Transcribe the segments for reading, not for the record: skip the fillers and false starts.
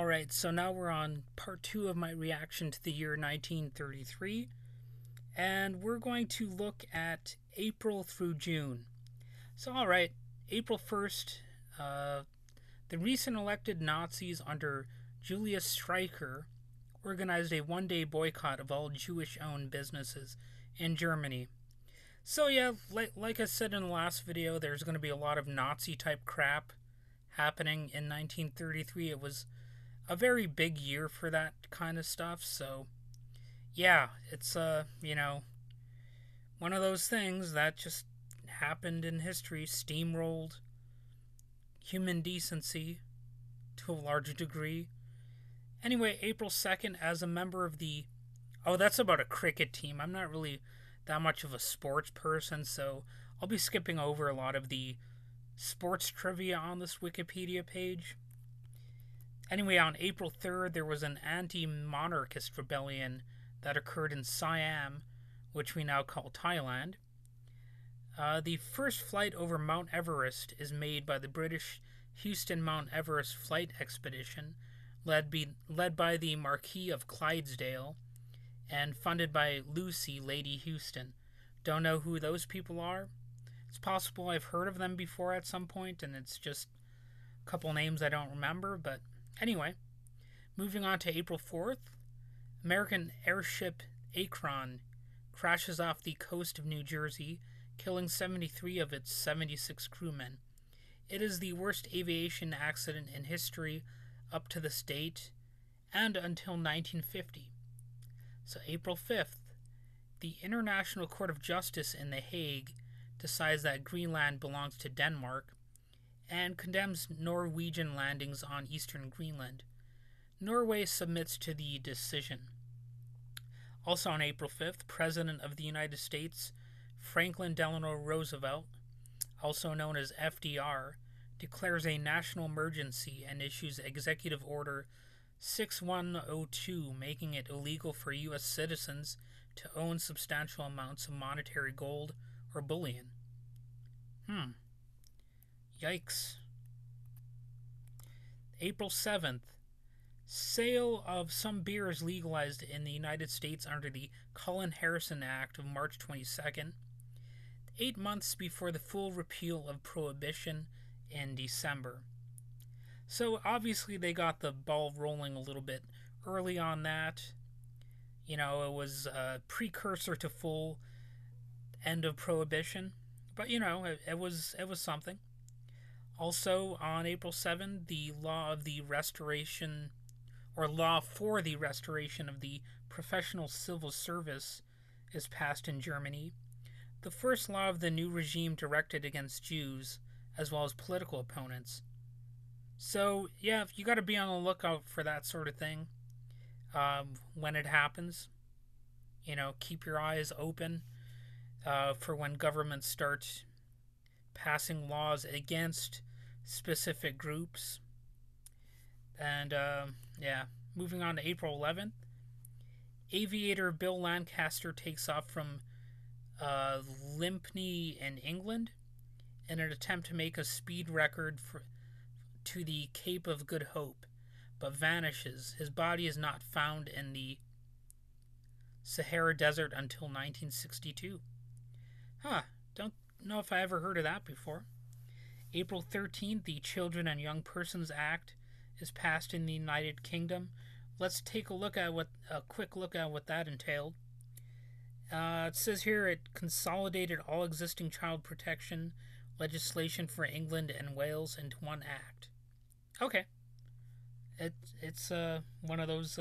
Alright, so now we're on part 2 of my reaction to the year 1933, and we're going to look at April through June. So, alright, April 1st, the recent elected Nazis under Julius Streicher organized a one-day boycott of all Jewish-owned businesses in Germany. So yeah, like I said in the last video, there's going to be a lot of Nazi-type crap happening in 1933. It was a very big year for that kind of stuff, so yeah, it's one of those things that just happened in history, steamrolled human decency to a large degree. Anyway, April 2nd, as a member of the... Oh, that's about a cricket team. I'm not really that much of a sports person, so I'll be skipping over a lot of the sports trivia on this Wikipedia page. Anyway, on April 3rd, there was an anti-monarchist rebellion that occurred in Siam, which we now call Thailand. The first flight over Mount Everest is made by the British Houston Mount Everest Flight Expedition, led by the Marquis of Clydesdale, and funded by Lucy, Lady Houston. Don't know who those people are. It's possible I've heard of them before at some point, and it's just a couple names I don't remember, but anyway. Moving on to April 4th, American airship Akron crashes off the coast of New Jersey, killing 73 of its 76 crewmen. It is the worst aviation accident in history up to this date and until 1950. So April 5th, the International Court of Justice in The Hague decides that Greenland belongs to Denmark and condemns Norwegian landings on eastern Greenland. Norway submits to the decision. Also on April 5th, President of the United States Franklin Delano Roosevelt, also known as FDR, declares a national emergency and issues Executive Order 6102, making it illegal for U.S. citizens to own substantial amounts of monetary gold or bullion. Yikes. April 7th, sale of some beer is legalized in the United States under the Cullen-Harrison Act of March 22nd, 8 months before the full repeal of Prohibition in December. So obviously they got the ball rolling a little bit early on that. You know, it was a precursor to full end of Prohibition. But, you know, it was something. Also, on April 7th, the law for the restoration of the professional civil service is passed in Germany. The first law of the new regime directed against Jews, as well as political opponents. So, yeah, you got to be on the lookout for that sort of thing when it happens. You know, keep your eyes open for when governments start passing laws against specific groups. And, yeah, moving on to April 11th, aviator Bill Lancaster takes off from Lympne in England in an attempt to make a speed record to the Cape of Good Hope, but vanishes. His body is not found in the Sahara Desert until 1962. Don't know if I ever heard of that before. April 13th, the Children and Young Persons Act is passed in the United Kingdom. Let's take a quick look at what that entailed. It says here it consolidated all existing child protection legislation for England and Wales into one act. Okay. It's one of those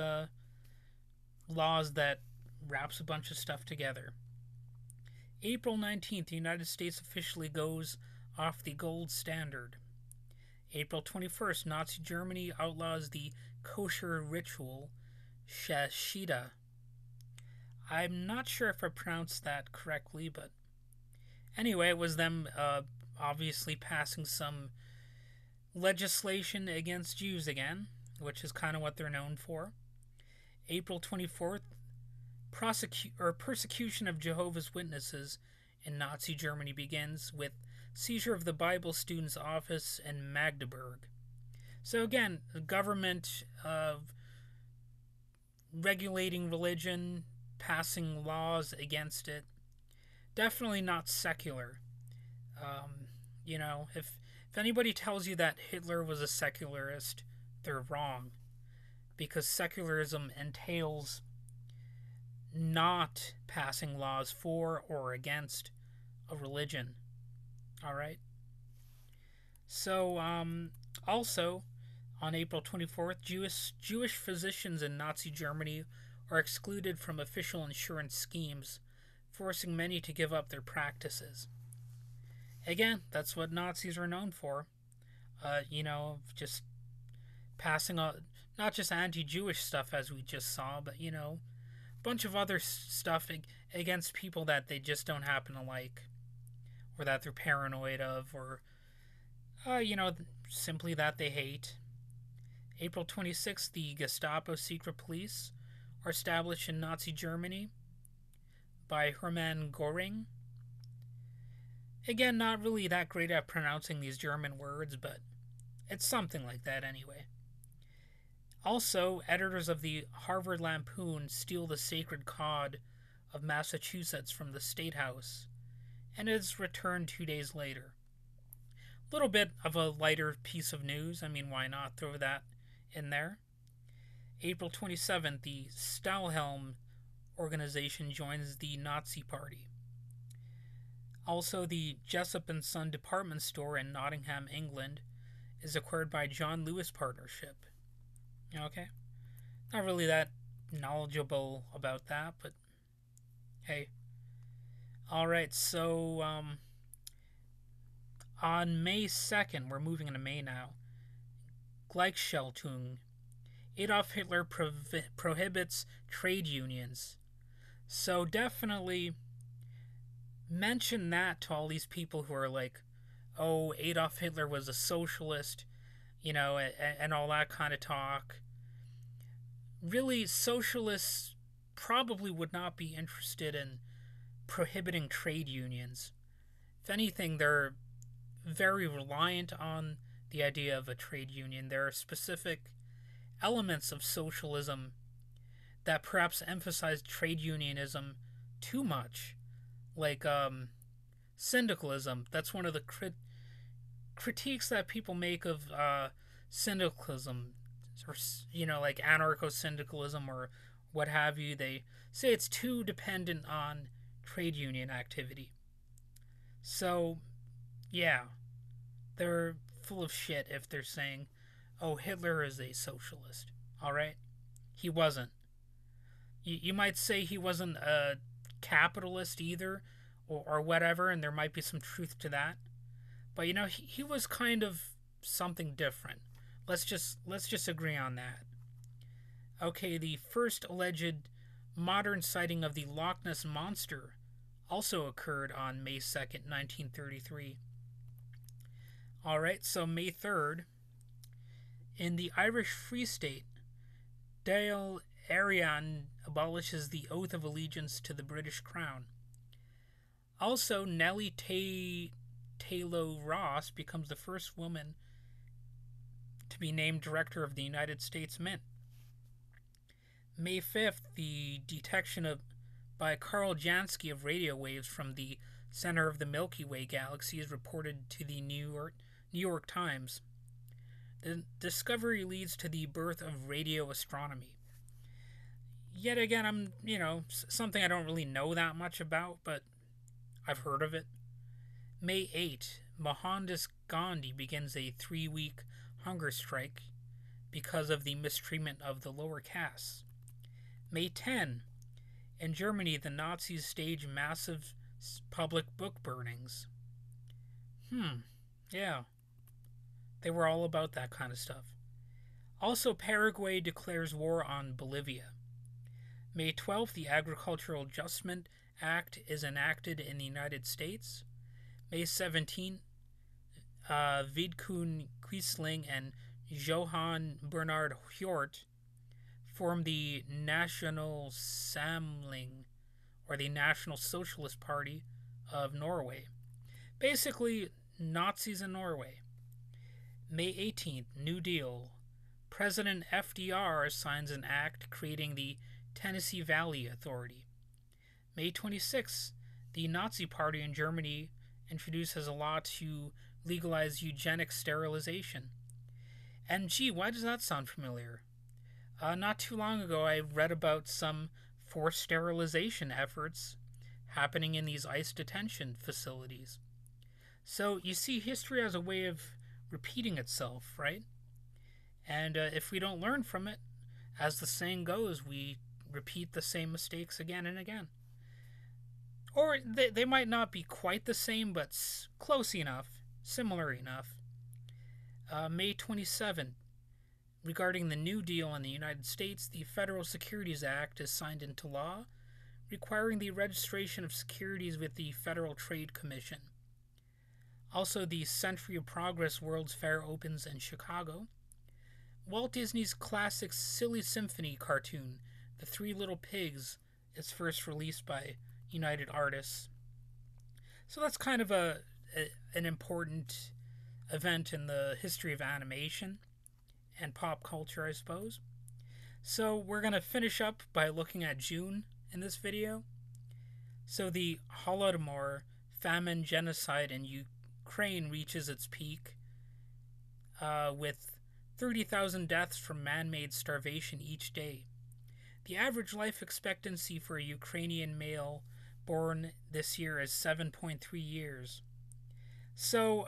laws that wraps a bunch of stuff together. April 19th, the United States officially goes off the gold standard. April 21st, Nazi Germany outlaws the kosher ritual Shashida. I'm not sure if I pronounced that correctly, but anyway, it was them obviously passing some legislation against Jews again, which is kind of what they're known for. April 24th, persecution of Jehovah's Witnesses in Nazi Germany begins with seizure of the Bible Students' Office in Magdeburg. So again, the government regulating religion, passing laws against it, definitely not secular. Um, if anybody tells you that Hitler was a secularist, they're wrong, because secularism entails not passing laws for or against a religion. All right. So, also on April 24th, Jewish physicians in Nazi Germany are excluded from official insurance schemes, forcing many to give up their practices. Again, that's what Nazis are known for. Just passing on not just anti-Jewish stuff as we just saw, but a bunch of other stuff against people that they just don't happen to like, or that they're paranoid of, or simply that they hate. April 26th, the Gestapo secret police are established in Nazi Germany by Hermann Göring. Again, not really that great at pronouncing these German words, but it's something like that anyway. Also, editors of the Harvard Lampoon steal the sacred cod of Massachusetts from the State House, and is returned 2 days later. A little bit of a lighter piece of news. I mean, why not throw that in there? April 27th, the Stahlhelm organization joins the Nazi Party. Also, the Jessup & Son department store in Nottingham, England, is acquired by John Lewis Partnership. Okay? Not really that knowledgeable about that, but hey. Alright, so, on May 2nd, we're moving into May now, Gleichschaltung. Adolf Hitler prohibits trade unions. So definitely mention that to all these people who are like, oh, Adolf Hitler was a socialist, and all that kind of talk. Really, socialists probably would not be interested in prohibiting trade unions. If anything, they're very reliant on the idea of a trade union. There are specific elements of socialism that perhaps emphasize trade unionism too much, like syndicalism. That's one of the critiques that people make of syndicalism, or like anarcho-syndicalism or what have you. They say it's too dependent on trade union activity. So, yeah, they're full of shit if they're saying, oh, Hitler is a socialist. Alright? He wasn't. You might say he wasn't a capitalist either, or whatever, and there might be some truth to that. But he was kind of something different. Let's just agree on that. Okay, the first alleged modern sighting of the Loch Ness Monster also occurred on May 2nd, 1933. Alright, so May 3rd, in the Irish Free State, Dáil Éireann abolishes the oath of allegiance to the British Crown. Also, Nellie Taylor Ross becomes the first woman to be named director of the United States Mint. May 5th, the detection by Carl Jansky of radio waves from the center of the Milky Way galaxy is reported to the New York Times. The discovery leads to the birth of radio astronomy. Yet again, something I don't really know that much about, but I've heard of it. May 8, Mohandas Gandhi begins a 3-week hunger strike because of the mistreatment of the lower castes. May 10, in Germany, the Nazis stage massive public book burnings. Yeah. They were all about that kind of stuff. Also, Paraguay declares war on Bolivia. May 12th, the Agricultural Adjustment Act is enacted in the United States. May 17th, Vidkun Quisling and Johan Bernhard Hjort formed the National Samling, or the National Socialist Party of Norway. Basically, Nazis in Norway. May 18th, New Deal. President FDR signs an act creating the Tennessee Valley Authority. May 26th, the Nazi Party in Germany introduces a law to legalize eugenic sterilization. And gee, why does that sound familiar? Not too long ago, I read about some forced sterilization efforts happening in these ICE detention facilities. So you see, history has a way of repeating itself, right? And if we don't learn from it, as the saying goes, we repeat the same mistakes again and again. Or they might not be quite the same, but close enough, similar enough. May 27th, regarding the New Deal in the United States, the Federal Securities Act is signed into law, requiring the registration of securities with the Federal Trade Commission. Also, the Century of Progress World's Fair opens in Chicago. Walt Disney's classic Silly Symphony cartoon, The Three Little Pigs, is first released by United Artists. So that's kind of an important event in the history of animation and pop culture, I suppose. So we're going to finish up by looking at June in this video. So the Holodomor famine genocide in Ukraine reaches its peak with 30,000 deaths from man-made starvation each day. The average life expectancy for a Ukrainian male born this year is 7.3 years. So,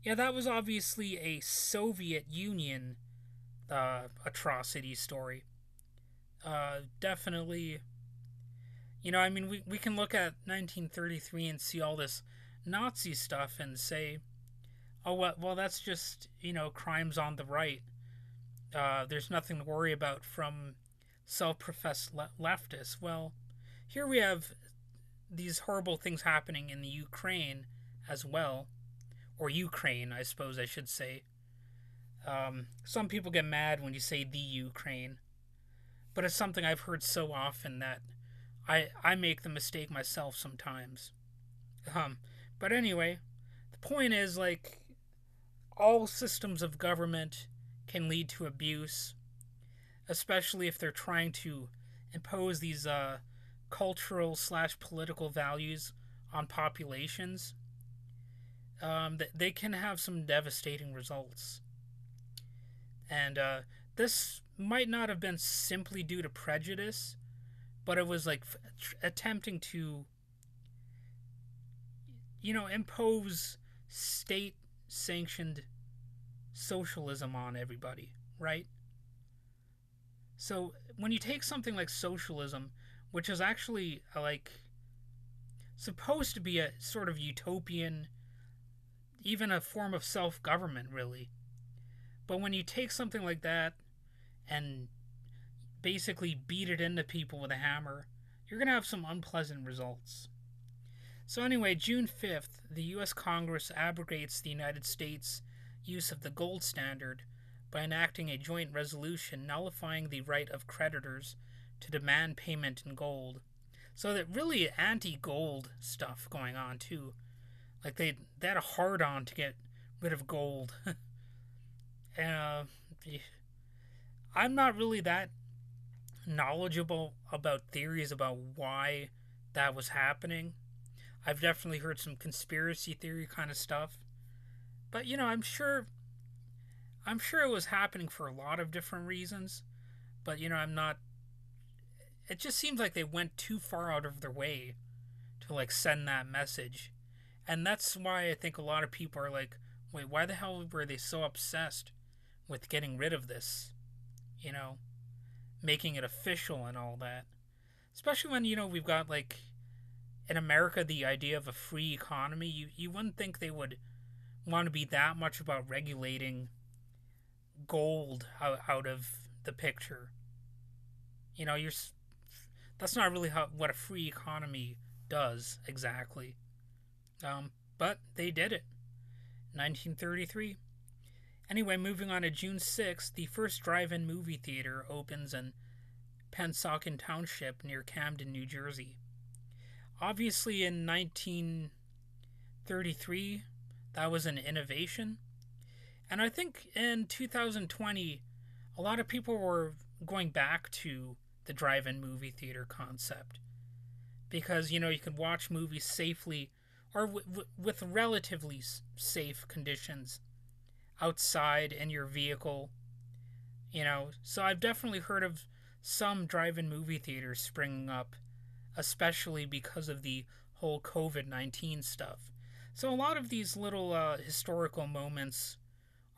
yeah, that was obviously a Soviet Union atrocity story. Definitely, I mean, we can look at 1933 and see all this Nazi stuff and say, oh, well, that's just, crimes on the right. There's nothing to worry about from self-professed leftists. Well, here we have these horrible things happening in the Ukraine as well. Or Ukraine, I suppose I should say. Some people get mad when you say the Ukraine. But it's something I've heard so often that I make the mistake myself sometimes. But anyway, the point is, all systems of government can lead to abuse, especially if they're trying to impose these cultural/political values on populations. They can have some devastating results. And this might not have been simply due to prejudice, but it was attempting to, impose state-sanctioned socialism on everybody, right? So when you take something like socialism, which is actually supposed to be a sort of utopian, even a form of self-government, really. But when you take something like that and basically beat it into people with a hammer, you're going to have some unpleasant results. So anyway, June 5th, the U.S. Congress abrogates the United States' use of the gold standard by enacting a joint resolution nullifying the right of creditors to demand payment in gold. So that really anti-gold stuff going on, too. They had a hard-on to get rid of gold. I'm not really that knowledgeable about theories about why that was happening. I've definitely heard some conspiracy theory kind of stuff. But, I'm sure it was happening for a lot of different reasons. But, I'm not... It just seems like they went too far out of their way to, send that message. And that's why I think a lot of people are like, wait, why the hell were they so obsessed with getting rid of this? Making it official and all that. Especially when, we've got, in America, the idea of a free economy. You wouldn't think they would want to be that much about regulating gold out of the picture. That's not really what a free economy does, exactly. But they did it. 1933. Anyway, moving on to June 6th, the first drive-in movie theater opens in Pennsauken Township near Camden, New Jersey. Obviously, in 1933, that was an innovation. And I think in 2020, a lot of people were going back to the drive-in movie theater concept because you could watch movies safely or with relatively safe conditions outside in your vehicle. So I've definitely heard of some drive-in movie theaters springing up, especially because of the whole COVID-19 stuff. So a lot of these little historical moments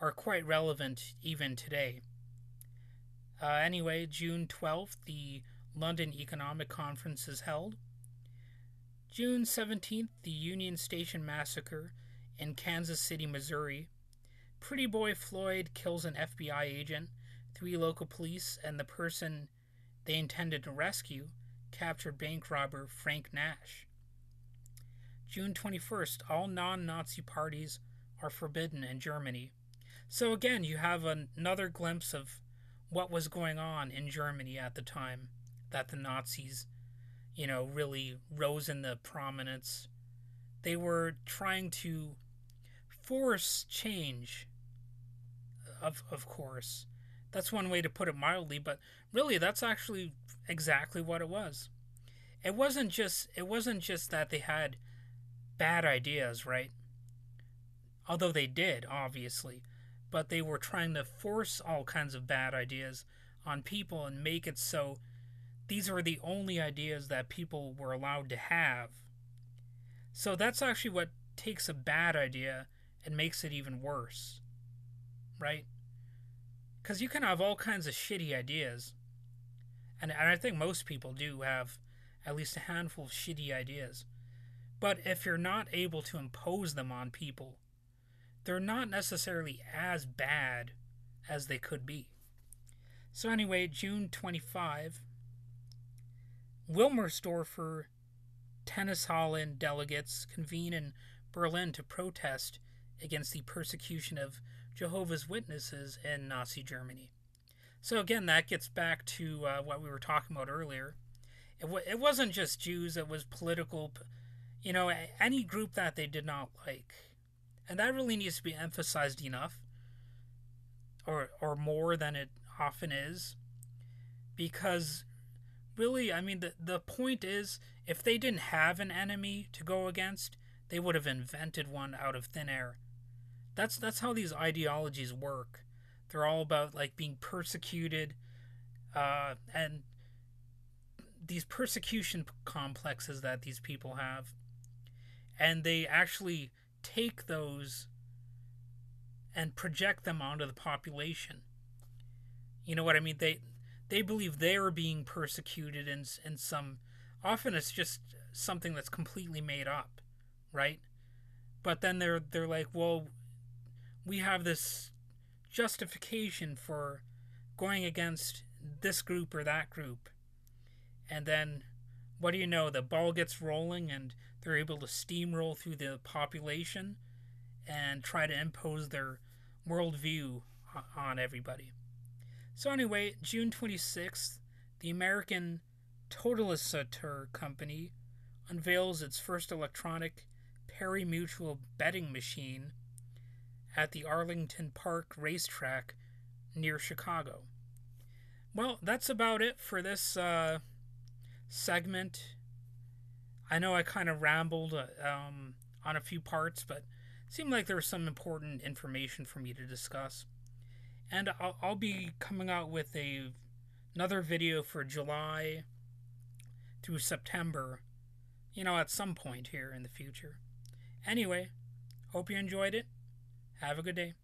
are quite relevant even today. Anyway, June 12th, the London Economic Conference is held. June 17th, the Union Station Massacre in Kansas City, Missouri. Pretty Boy Floyd kills an FBI agent, 3 local police, and the person they intended to rescue, captured bank robber Frank Nash. June 21st, all non-Nazi parties are forbidden in Germany. So again, you have another glimpse of what was going on in Germany at the time that the Nazis, really rose into prominence. They were trying to force change, of course. That's one way to put it mildly, but really that's actually exactly what it was. It wasn't just that they had bad ideas, right? Although they did, obviously. But they were trying to force all kinds of bad ideas on people and make it so these are the only ideas that people were allowed to have. So that's actually what takes a bad idea and makes it even worse, right? Because you can have all kinds of shitty ideas, and I think most people do have at least a handful of shitty ideas. But if you're not able to impose them on people, they're not necessarily as bad as they could be. So anyway, June 25, Wilmersdorfer Tennis Holland delegates convene in Berlin to protest against the persecution of Jehovah's Witnesses in Nazi Germany. So again, that gets back to what we were talking about earlier. It wasn't just Jews, it was political, any group that they did not like. And that really needs to be emphasized enough, or more than it often is. Because really, the point is, if they didn't have an enemy to go against, they would have invented one out of thin air. That's how these ideologies work. They're all about being persecuted, and these persecution complexes that these people have, and they actually take those and project them onto the population. You know what I mean? They believe they're being persecuted in some. Often it's just something that's completely made up, right? But then they're like, well, we have this justification for going against this group or that group, and then what do you know? The ball gets rolling, and they're able to steamroll through the population and try to impose their worldview on everybody. So anyway, June 26th, the American Totalisator Company unveils its first electronic pari-mutuel betting machine at the Arlington Park racetrack near Chicago. Well, that's about it for this segment. I know I kind of rambled on a few parts, but it seemed like there was some important information for me to discuss. And I'll be coming out with another video for July through September, at some point here in the future. Anyway, hope you enjoyed it. Have a good day.